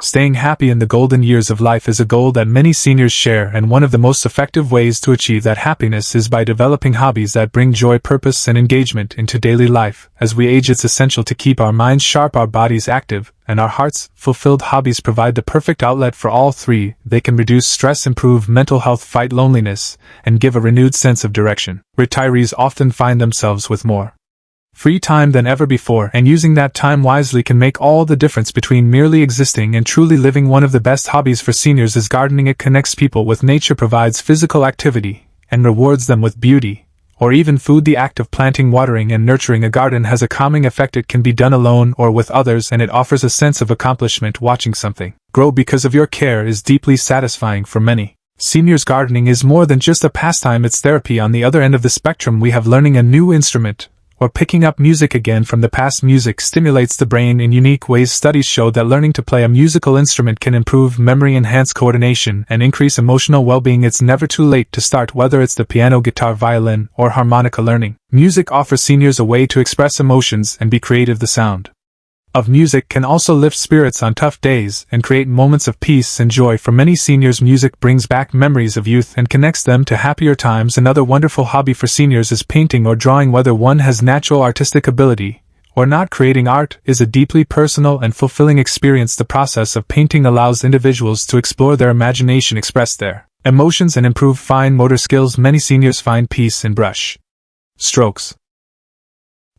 Staying happy in the golden years of life is a goal that many seniors share, and one of the most effective ways to achieve that happiness is by developing hobbies that bring joy, purpose, and engagement into daily life. As we age, it's essential to keep our minds sharp, our bodies active, and our hearts fulfilled. Hobbies provide the perfect outlet for all three. They can reduce stress, improve mental health, fight loneliness, and give a renewed sense of direction. Retirees often find themselves with more free time than ever before, and using that time wisely can make all the difference between merely existing and truly living. One of the best hobbies for seniors is gardening. It connects people with nature, provides physical activity, and rewards them with beauty, or even food. The act of planting, watering, and nurturing a garden has a calming effect. It can be done alone or with others, and it offers a sense of accomplishment. Watching something grow because of your care is deeply satisfying for many seniors. Gardening is more than just a pastime, it's therapy. On the other end of the spectrum, we have learning a new instrument, or picking up music again from the past. Music stimulates the brain in unique ways. Studies show that learning to play a musical instrument can improve memory, enhance coordination, and increase emotional well-being. It's never too late to start, whether it's the piano, guitar, violin, or harmonica. Learning music offers seniors a way to express emotions and be creative. The sound of music can also lift spirits on tough days and create moments of peace and joy. For many seniors, music brings back memories of youth and connects them to happier times. Another wonderful hobby for seniors is painting or drawing. Whether one has natural artistic ability or not, creating art is a deeply personal and fulfilling experience. The process of painting allows individuals to explore their imagination, express their emotions, and improve fine motor skills. Many seniors find peace in brush strokes,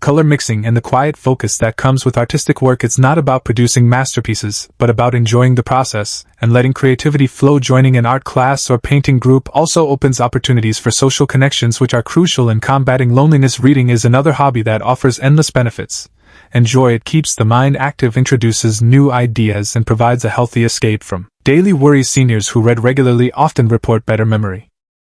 color mixing, and the quiet focus that comes with artistic work. It's not about producing masterpieces, but about enjoying the process and letting creativity flow. Joining an art class or painting group also opens opportunities for social connections, which are crucial in combating loneliness. Reading is another hobby that offers endless benefits and joy. It keeps the mind active, introduces new ideas, and provides a healthy escape from daily worries. Seniors who read regularly often report better memory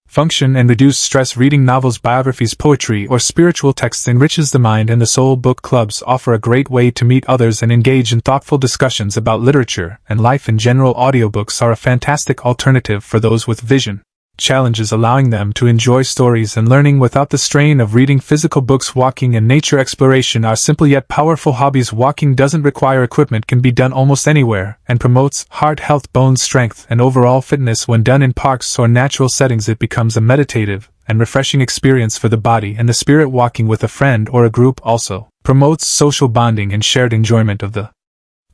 function and reduce stress. Reading novels, biographies, poetry, or spiritual texts enriches the mind and the soul. Book clubs offer a great way to meet others and engage in thoughtful discussions about literature and life in general. Audiobooks are a fantastic alternative for those with vision challenges, allowing them to enjoy stories and learning without the strain of reading physical books. Walking and nature exploration are simple yet powerful hobbies. Walking doesn't require equipment, can be done almost anywhere, and promotes heart health, bone strength, and overall fitness. When done in parks or natural settings, it becomes a meditative and refreshing experience for the body and the spirit. Walking with a friend or a group also promotes social bonding and shared enjoyment of the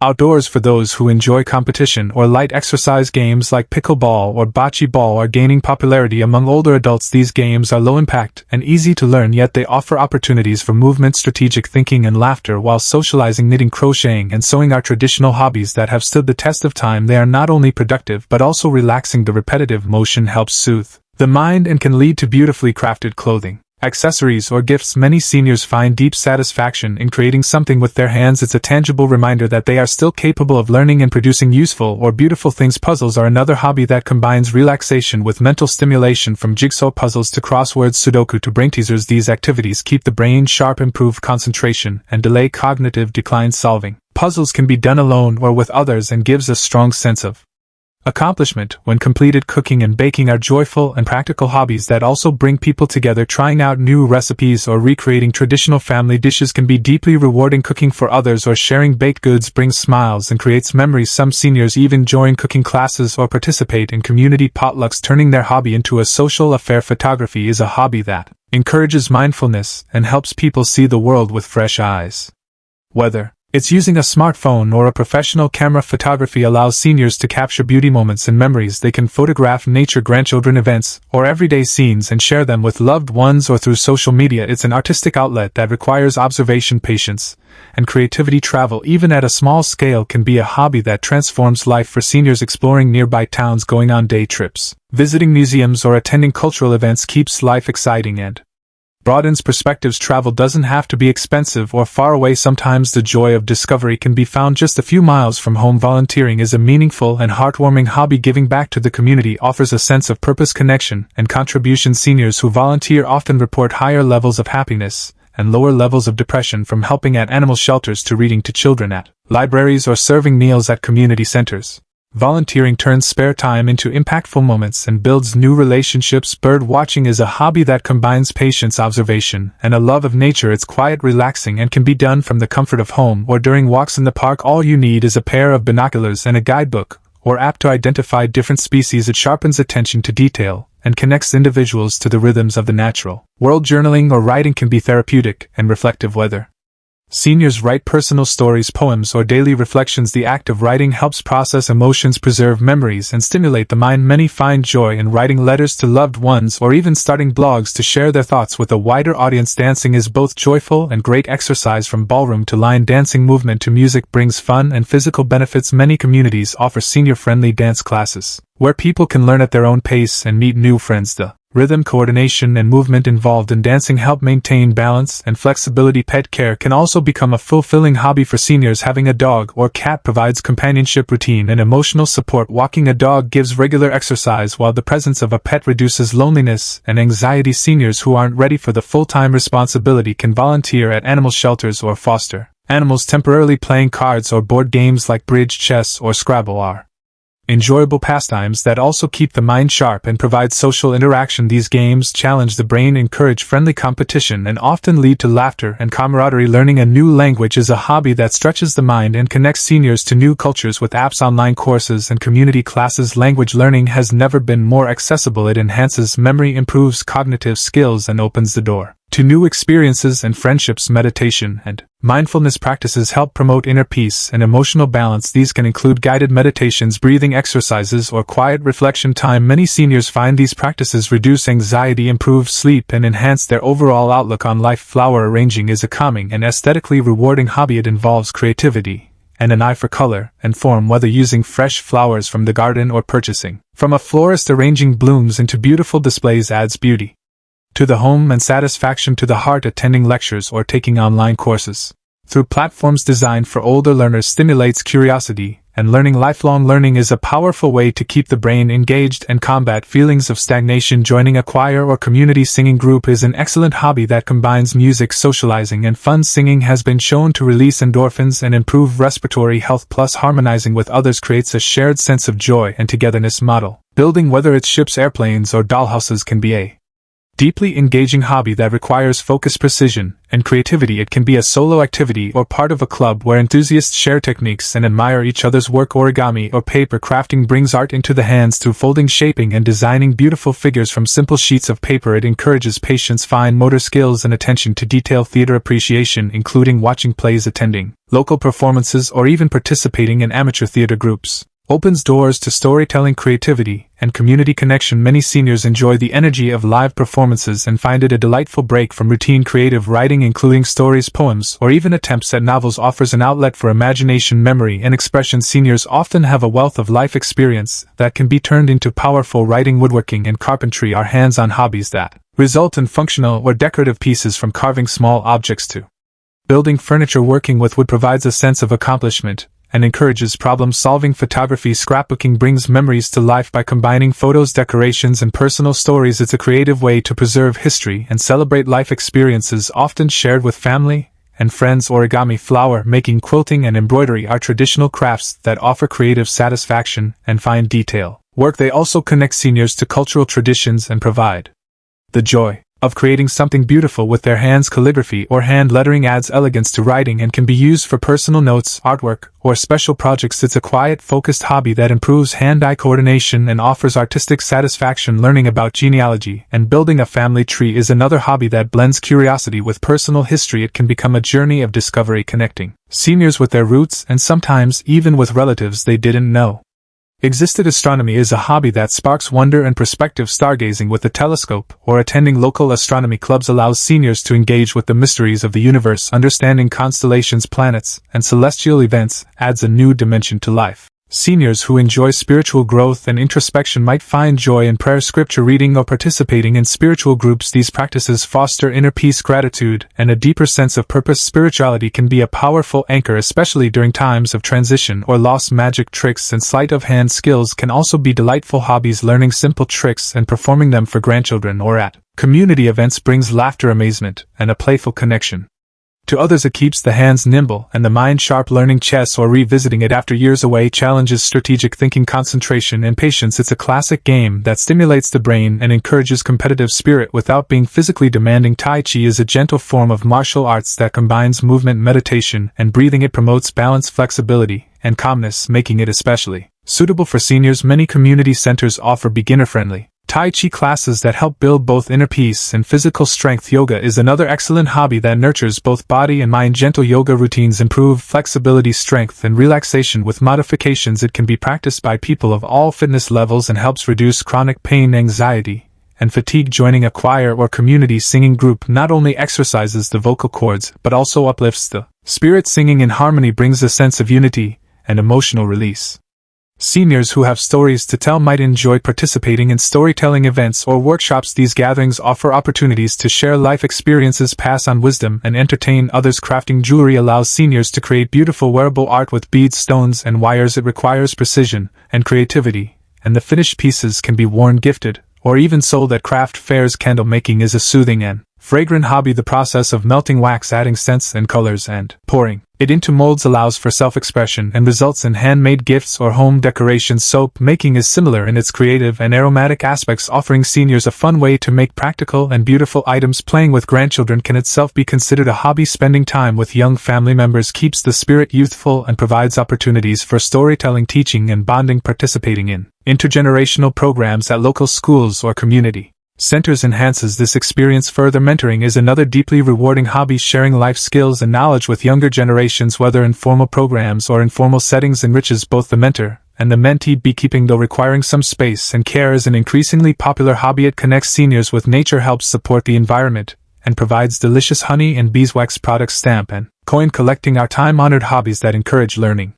outdoors. For those who enjoy competition or light exercise, games like pickleball or bocce ball are gaining popularity among older adults. These games are low impact and easy to learn, yet they offer opportunities for movement, strategic thinking, and laughter while socializing. Knitting, crocheting, and sewing are traditional hobbies that have stood the test of time. They are not only productive but also relaxing. The repetitive motion helps soothe the mind and can lead to beautifully crafted clothing, accessories, or gifts. Many seniors find deep satisfaction in creating something with their hands. It's a tangible reminder that they are still capable of learning and producing useful or beautiful things. Puzzles are another hobby that combines relaxation with mental stimulation. From jigsaw puzzles to crosswords, Sudoku to brain teasers, these activities keep the brain sharp, improve concentration, and delay cognitive decline. Solving puzzles can be done alone or with others and gives a strong sense of accomplishment when completed. Cooking and baking are joyful and practical hobbies that also bring people together. Trying out new recipes or recreating traditional family dishes can be deeply rewarding. Cooking for others or sharing baked goods brings smiles and creates memories. Some seniors even join cooking classes or participate in community potlucks, turning their hobby into a social affair. Photography is a hobby that encourages mindfulness and helps people see the world with fresh eyes. Whether it's using a smartphone or a professional camera, photography allows seniors to capture beauty moments and memories. They can photograph nature, grandchildren, events, or everyday scenes and share them with loved ones or through social media. It's an artistic outlet that requires observation, patience, and creativity. Travel, even at a small scale, can be a hobby that transforms life. For seniors, exploring nearby towns, going on day trips, visiting museums, or attending cultural events keeps life exciting and broadens perspectives. Travel doesn't have to be expensive or far away. Sometimes the joy of discovery can be found just a few miles from home. Volunteering is a meaningful and heartwarming hobby. Giving back to the community offers a sense of purpose, connection, and contribution. Seniors who volunteer often report higher levels of happiness and lower levels of depression, from helping at animal shelters to reading to children at libraries or serving meals at community centers. Volunteering turns spare time into impactful moments and builds new relationships. Bird watching is a hobby that combines patience, observation, and a love of nature. It's quiet, relaxing, and can be done from the comfort of home or during walks in the park. All you need is a pair of binoculars and a guidebook or app to identify different species. It sharpens attention to detail and connects individuals to the rhythms of the natural world. Journaling or writing can be therapeutic and reflective. Whether seniors write personal stories, poems, or daily reflections, the act of writing helps process emotions, preserve memories, and stimulate the mind. Many find joy in writing letters to loved ones or even starting blogs to share their thoughts with a wider audience. Dancing is both joyful and great exercise. From ballroom to line dancing, movement to music brings fun and physical benefits. Many communities offer senior-friendly dance classes, where people can learn at their own pace and meet new friends. The rhythm, coordination, and movement involved in dancing help maintain balance and flexibility. Pet care can also become a fulfilling hobby for seniors. Having a dog or cat provides companionship, routine, and emotional support. Walking a dog gives regular exercise, while the presence of a pet reduces loneliness and anxiety. Seniors who aren't ready for the full-time responsibility can volunteer at animal shelters or foster animals temporarily. Playing cards or board games like bridge, chess, or Scrabble are enjoyable pastimes that also keep the mind sharp and provide social interaction. These games challenge the brain, encourage friendly competition, and often lead to laughter and camaraderie. Learning a new language is a hobby that stretches the mind and connects seniors to new cultures with apps, online courses, and community classes. Language learning has never been more accessible. It enhances memory, improves cognitive skills, and opens the door to new experiences and friendships. Meditation and mindfulness practices help promote inner peace and emotional balance. These can include guided meditations, breathing exercises, or quiet reflection time. Many seniors find these practices reduce anxiety, improve sleep, and enhance their overall outlook on life. Flower arranging is a calming and aesthetically rewarding hobby. It involves creativity and an eye for color and form, whether using fresh flowers from the garden or purchasing from a florist. Arranging blooms into beautiful displays adds beauty to the home and satisfaction to the heart. Attending lectures or taking online courses through platforms designed for older learners stimulates curiosity and learning. Lifelong learning is a powerful way to keep the brain engaged and combat feelings of stagnation. Joining a choir or community singing group is an excellent hobby that combines music, socializing, and fun. Singing has been shown to release endorphins and improve respiratory health, plus harmonizing with others creates a shared sense of joy and togetherness. Model building, whether it's ships, airplanes, or dollhouses, can be a deeply engaging hobby that requires focus, precision, and creativity. It can be a solo activity or part of a club where enthusiasts share techniques and admire each other's work. Origami or paper crafting brings art into the hands through folding, shaping, and designing beautiful figures from simple sheets of paper. It encourages patience, fine motor skills, and attention to detail. Theater appreciation, including watching plays, attending local performances, or even participating in amateur theater groups, opens doors to storytelling, creativity, and community connection. Many seniors enjoy the energy of live performances and find it a delightful break from routine. Creative writing, including stories, poems, or even attempts at novels, offers an outlet for imagination, memory, and expression. Seniors often have a wealth of life experience that can be turned into powerful writing. Woodworking and carpentry are hands-on hobbies that result in functional or decorative pieces, from carving small objects to building furniture. Working with wood provides a sense of accomplishment and encourages problem-solving. Photography, scrapbooking brings memories to life by combining photos, decorations, and personal stories. It's a creative way to preserve history and celebrate life experiences often shared with family and friends. Origami, flower making, quilting, and embroidery are traditional crafts that offer creative satisfaction and fine detail work. They also connect seniors to cultural traditions and provide the joy of creating something beautiful with their hands. Calligraphy or hand lettering adds elegance to writing and can be used for personal notes, artwork, or special projects. It's a quiet, focused hobby that improves hand-eye coordination and offers artistic satisfaction. Learning about genealogy and building a family tree is another hobby that blends curiosity with personal history. It can become a journey of discovery, connecting seniors with their roots and sometimes even with relatives they didn't know existed. Astronomy is a hobby that sparks wonder and perspective. Stargazing with a telescope or attending local astronomy clubs allows seniors to engage with the mysteries of the universe. Understanding constellations, planets, and celestial events adds a new dimension to life. Seniors who enjoy spiritual growth and introspection might find joy in prayer, scripture reading, or participating in spiritual groups. These practices foster inner peace, gratitude, and a deeper sense of purpose. Spirituality can be a powerful anchor, especially during times of transition or loss. Magic tricks and sleight-of-hand skills can also be delightful hobbies. Learning simple tricks and performing them for grandchildren or at community events brings laughter, amazement, and a playful connection. To others it keeps the hands nimble and the mind sharp. Learning chess or revisiting it after years away challenges strategic thinking, concentration, and patience. It's a classic game that stimulates the brain and encourages competitive spirit without being physically demanding. Tai Chi is a gentle form of martial arts that combines movement, meditation, and breathing. It promotes balance, flexibility, and calmness, making it especially suitable for seniors. Many community centers offer beginner-friendly Tai Chi classes that help build both inner peace and physical strength. Yoga is another excellent hobby that nurtures both body and mind. Gentle yoga routines improve flexibility, strength, and relaxation with modifications. It can be practiced by people of all fitness levels and helps reduce chronic pain, anxiety, and fatigue. Joining a choir or community singing group not only exercises the vocal cords but also uplifts the spirit. Singing in harmony brings a sense of unity and emotional release. Seniors who have stories to tell might enjoy participating in storytelling events or workshops. These gatherings offer opportunities to share life experiences, pass on wisdom, and entertain others. Crafting jewelry allows seniors to create beautiful wearable art with beads, stones, and wires. It requires precision and creativity, and the finished pieces can be worn, gifted, or even sold at craft fairs. Candle making is a soothing and fragrant hobby. The process of melting wax, adding scents and colors, and pouring it into molds allows for self-expression and results in handmade gifts or home decorations. Soap making is similar in its creative and aromatic aspects, offering seniors a fun way to make practical and beautiful items. Playing with grandchildren can itself be considered a hobby. Spending time with young family members keeps the spirit youthful and provides opportunities for storytelling, teaching, and bonding. Participating in intergenerational programs at local schools or community centers enhances this experience. Further, mentoring is another deeply rewarding hobby. Sharing life skills and knowledge with younger generations, whether in formal programs or informal settings, enriches both the mentor and the mentee. Beekeeping, though requiring some space and care, is an increasingly popular hobby. It connects seniors with nature, helps support the environment, and provides delicious honey and beeswax products. Stamp and coin collecting are time-honored hobbies that encourage learning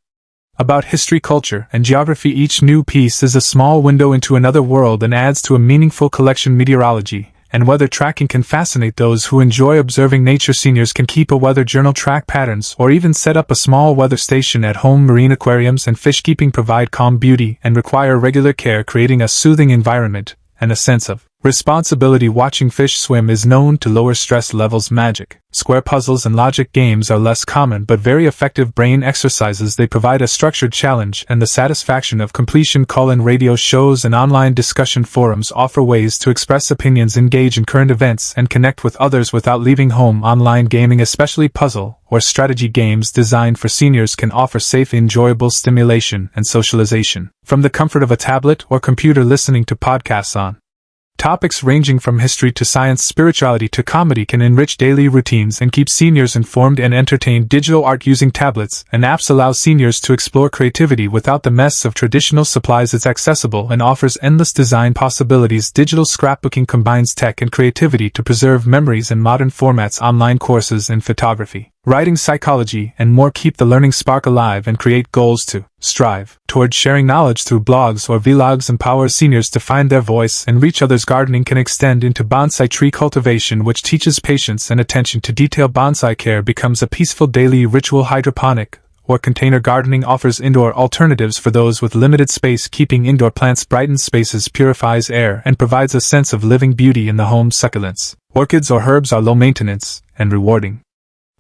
about history, culture, and geography. Each new piece is a small window into another world and adds to a meaningful collection. Meteorology and weather tracking can fascinate those who enjoy observing nature. Seniors can keep a weather journal, track patterns, or even set up a small weather station at home. Marine aquariums and fish keeping provide calm beauty and require regular care, creating a soothing environment and a sense of responsibility. Watching fish swim is known to lower stress levels. Magic, square puzzles, and logic games are less common but very effective brain exercises. They provide a structured challenge and the satisfaction of completion. Call-in radio shows and online discussion forums offer ways to express opinions, engage in current events, and connect with others without leaving home. Online gaming, especially puzzle or strategy games designed for seniors, can offer safe, enjoyable stimulation and socialization from the comfort of a tablet or computer. Listening to podcasts on topics ranging from history to science, spirituality to comedy can enrich daily routines and keep seniors informed and entertained. Digital art using tablets and apps allows seniors to explore creativity without the mess of traditional supplies. It's accessible and offers endless design possibilities. Digital scrapbooking combines tech and creativity to preserve memories in modern formats. Online courses in photography, writing, psychology, and more keep the learning spark alive and create goals to strive toward. Sharing knowledge through blogs or vlogs empowers seniors to find their voice and reach others. Gardening can extend into bonsai tree cultivation, which teaches patience and attention to detail. Bonsai care becomes a peaceful daily ritual. Hydroponic or container gardening offers indoor alternatives for those with limited space. Keeping indoor plants brightens spaces, purifies air, and provides a sense of living beauty in the home. Succulents, orchids, or herbs are low maintenance and rewarding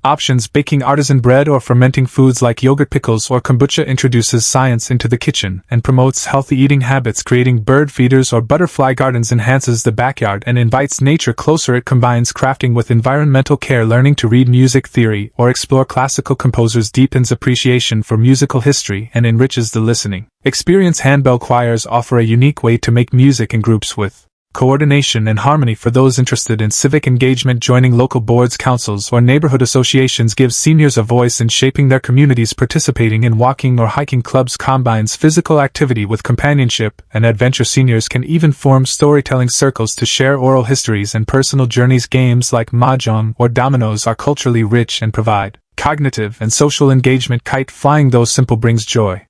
options. Baking artisan bread or fermenting foods like yogurt, pickles, or kombucha introduces science into the kitchen and promotes healthy eating habits. Creating bird feeders or butterfly gardens enhances the backyard and invites nature closer. It combines crafting with environmental care. Learning to read music theory or explore classical composers deepens appreciation for musical history and enriches the listening experience. Handbell choirs offer a unique way to make music in groups with coordination and harmony. For those interested in civic engagement, joining local boards, councils, or neighborhood associations gives seniors a voice in shaping their communities. Participating in walking or hiking clubs combines physical activity with companionship and adventure. Seniors can even form storytelling circles to share oral histories and personal journeys. Games like mahjong or dominoes are culturally rich and provide cognitive and social engagement. Kite flying, though simple, brings joy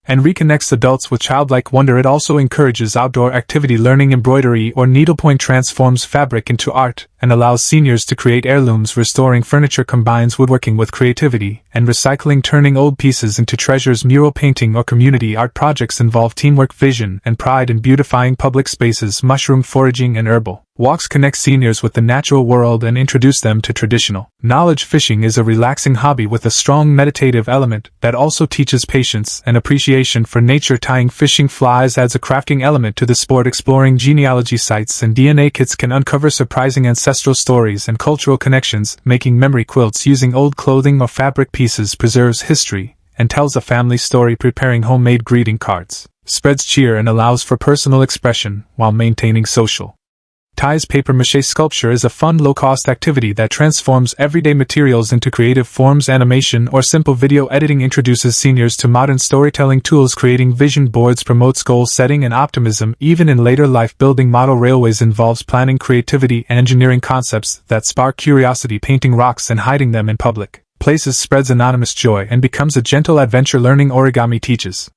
and reconnects adults with childlike wonder. It also encourages outdoor activity. Learning embroidery or needlepoint transforms fabric into art and allows seniors to create heirlooms. Restoring furniture combines woodworking with creativity and recycling, turning old pieces into treasures. Mural painting or community art projects involve teamwork, vision, and pride in beautifying public spaces. Mushroom foraging and herbal Walks connect seniors with the natural world and introduce them to traditional knowledge. Fishing is a relaxing hobby with a strong meditative element that also teaches patience and appreciation for nature. Tying fishing flies adds a crafting element to the sport. Exploring genealogy sites and DNA kits can uncover surprising ancestral stories and cultural connections. Making memory quilts using old clothing or fabric pieces preserves history and tells a family story. Preparing homemade greeting cards spreads cheer and allows for personal expression while maintaining social ties. Papier-mâché sculpture is a fun, low-cost activity that transforms everyday materials into creative forms. Animation or simple video editing introduces seniors to modern storytelling tools. Creating vision boards promotes goal setting and optimism, even in later life. Building model railways involves planning, creativity, and engineering concepts that spark curiosity. Painting rocks and hiding them in public places spreads anonymous joy and becomes a gentle adventure. Learning origami teaches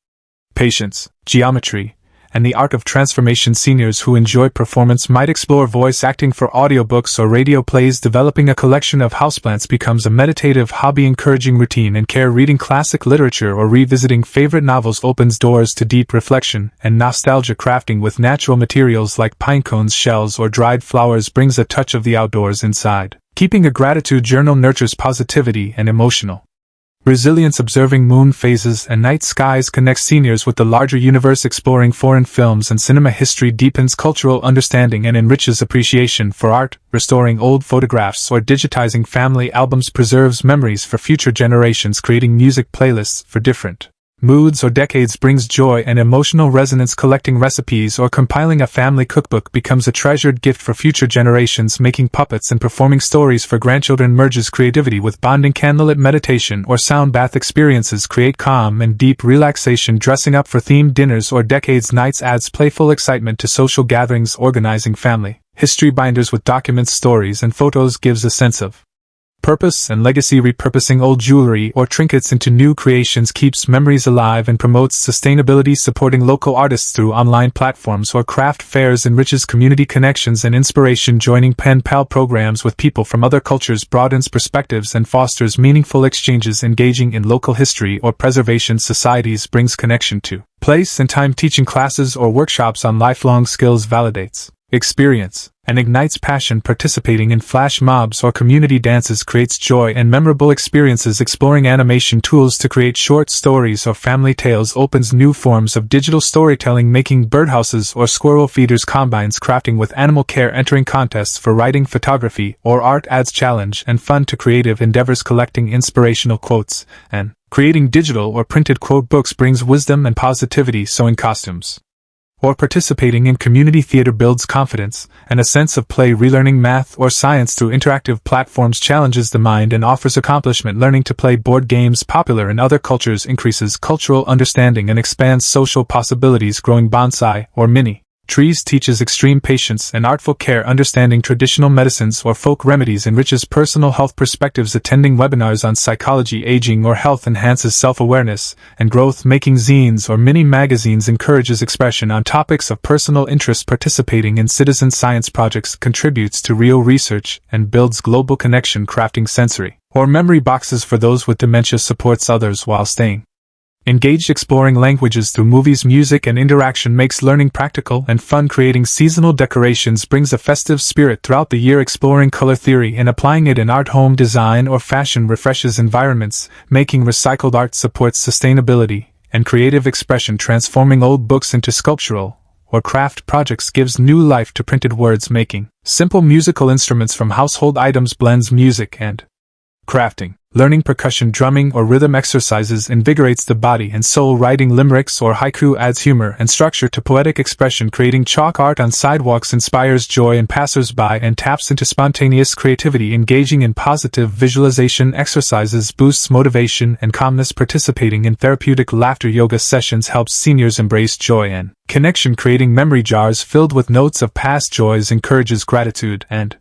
patience, geometry, and the art of transformation. Seniors who enjoy performance might explore voice acting for audiobooks or radio plays. Developing a collection of houseplants becomes a meditative hobby. Encouraging routine and care. Reading classic literature or revisiting favorite novels opens doors to deep reflection and nostalgia. Crafting with natural materials like pine cones, shells, or dried flowers brings a touch of the outdoors inside. Keeping a gratitude journal nurtures positivity and emotional resilience. Observing moon phases and night skies connects seniors with the larger universe. Exploring foreign films and cinema history deepens cultural understanding and enriches appreciation for art. Restoring old photographs or digitizing family albums preserves memories for future generations. Creating music playlists for different moods or decades brings joy and emotional resonance. Collecting recipes or compiling a family cookbook becomes a treasured gift for future generations. Making puppets and performing stories for grandchildren merges creativity with bonding. Candlelit meditation or sound bath experiences create calm and deep relaxation. Dressing up for themed dinners or decades nights adds playful excitement to social gatherings. Organizing family history binders with documents, stories, and photos gives a sense of purpose and legacy. Repurposing old jewelry or trinkets into new creations keeps memories alive and promotes sustainability. Supporting local artists through online platforms or craft fairs enriches community connections and inspiration. Joining pen pal programs with people from other cultures broadens perspectives and fosters meaningful exchanges. Engaging in local history or preservation societies brings connection to place and time. Teaching classes or workshops on lifelong skills validates experience and ignites passion. Participating in flash mobs or community dances creates joy and memorable experiences. Exploring animation tools to create short stories or family tales opens new forms of digital storytelling. Making birdhouses or squirrel feeders combines crafting with animal care. Entering contests for writing, photography, or art adds challenge and fun to creative endeavors. Collecting inspirational quotes and creating digital or printed quote books brings wisdom and positivity. Sewing costumes or participating in community theater builds confidence and a sense of play. Relearning math or science through interactive platforms challenges the mind and offers accomplishment. Learning to play board games popular in other cultures increases cultural understanding and expands social possibilities. Growing bonsai or mini trees teaches extreme patience and artful care. Understanding traditional medicines or folk remedies enriches personal health perspectives. Attending webinars on psychology, aging, or health enhances self-awareness and growth. Making zines or mini magazines encourages expression on topics of personal interest. Participating in citizen science projects contributes to real research and builds global connection. Crafting sensory or memory boxes for those with dementia supports others while staying engaged. Exploring languages through movies, music, and interaction makes learning practical and fun. Creating seasonal decorations brings a festive spirit throughout the year. Exploring color theory and applying it in art, home design, or fashion refreshes environments. Making recycled art supports sustainability and creative expression. Transforming old books into sculptural or craft projects gives new life to printed words. Making simple musical instruments from household items blends music and crafting. Learning percussion, drumming, or rhythm exercises invigorates the body and soul. Writing limericks or haiku adds humor and structure to poetic expression. Creating chalk art on sidewalks inspires joy in passers-by and taps into spontaneous creativity. Engaging in positive visualization exercises boosts motivation and calmness. Participating in therapeutic laughter yoga sessions helps seniors embrace joy and connection. Creating memory jars filled with notes of past joys encourages gratitude and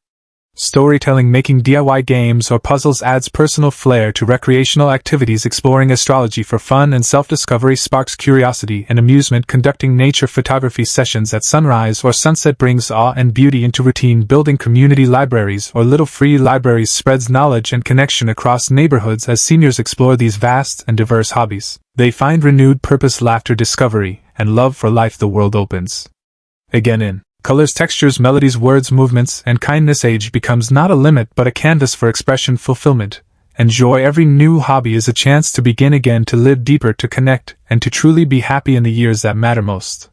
storytelling. Making DIY games or puzzles adds personal flair to recreational activities. Exploring astrology for fun and self-discovery sparks curiosity and amusement. Conducting nature photography sessions at sunrise or sunset brings awe and beauty into routine. Building community libraries or little free libraries spreads knowledge and connection across neighborhoods. As seniors explore these vast and diverse hobbies, they find renewed purpose, laughter, discovery, and love for life. The world opens again in Colors, textures, melodies, words, movements, and kindness. Age becomes not a limit but a canvas for expression, fulfillment, and joy. Every new hobby is a chance to begin again, to live deeper, to connect, and to truly be happy in the years that matter most.